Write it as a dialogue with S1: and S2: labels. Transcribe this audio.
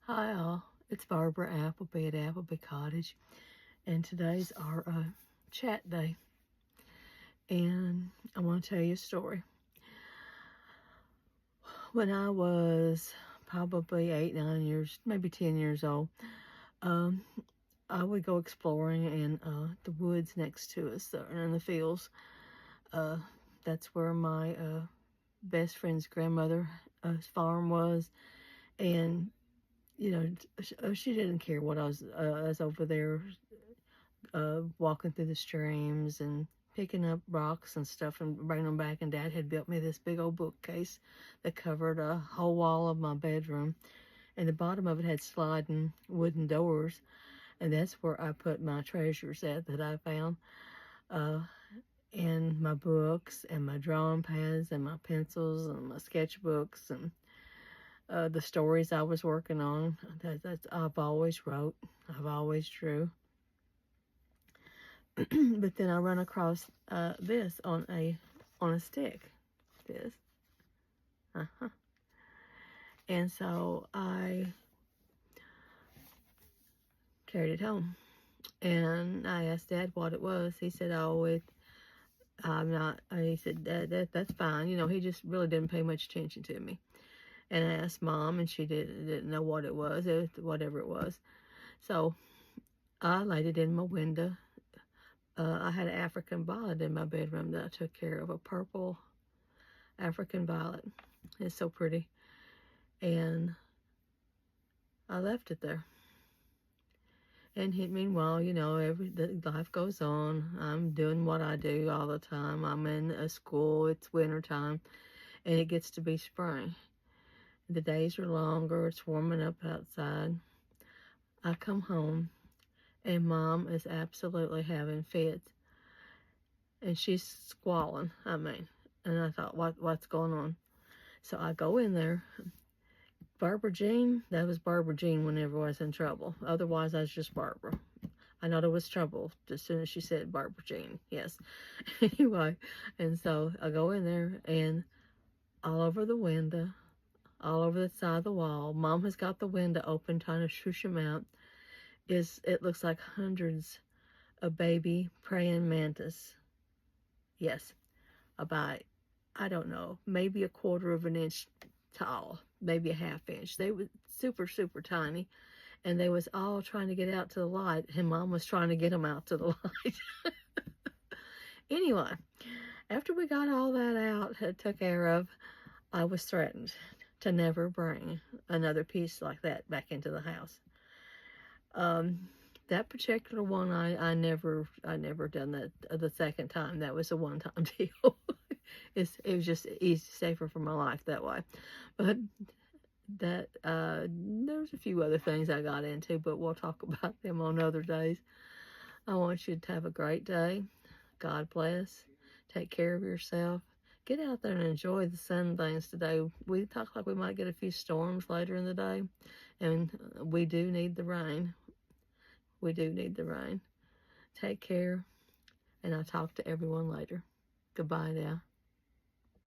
S1: Hi all, it's Barbara Appleby at Appleby Cottage, and today's our chat day, and I want to tell you a story. When I was probably 8, 9 years, maybe 10 years old, um, I would go exploring in the woods next to us, in the fields. Uh, that's where my best friend's grandmother farm was, and she didn't care what I was over there walking through the streams and picking up rocks and stuff and bringing them back. And Dad had built me this big old bookcase that covered a whole wall of my bedroom. And the bottom of it had sliding wooden doors. And that's where I put my treasures at that I found. And my books and my drawing pads and my pencils and my sketchbooks and the stories I was working on. I've always wrote. I've always drew. But then I run across this on a stick. This. And so I carried it home. And I asked Dad what it was. He said, I'm not, he said, that's fine. He just really didn't pay much attention to me. And I asked Mom, and she didn't know what it was, whatever it was. So I laid it in my window. I had an African violet in my bedroom that I took care of, a purple African violet. It's so pretty. And I left it there. And meanwhile, life goes on. I'm doing what I do all the time. I'm in a school. It's winter time, and it gets to be spring. The days are longer. It's warming up outside. I come home, and Mom is absolutely having fits. And she's squalling, And I thought, what's going on? So I go in there. Barbara Jean, that was Barbara Jean whenever I was in trouble. Otherwise, I was just Barbara. I know there was trouble as soon as she said Barbara Jean. Yes. Anyway, and so I go in there, and all over the window, all over the side of the wall, Mom has got the window open, trying to shush them out. It looks like hundreds of baby praying mantis. Yes, about, I don't know, maybe a quarter of an inch tall, maybe a half inch. They were super, super tiny, and they was all trying to get out to the light, and Mom was trying to get them out to the light. Anyway, after we got all that out, took care of, I was threatened to never bring another piece like that back into the house. That particular one, I never done that the second time. That was a one-time deal. It was just safer for my life that way. But that there's a few other things I got into, but we'll talk about them on other days. I want you to have a great day. God bless. Take care of yourself. Get out there and enjoy the sun things today. We talk like we might get a few storms later in the day, and we do need the rain. We do need the rain. Take care, and I'll talk to everyone later. Goodbye now.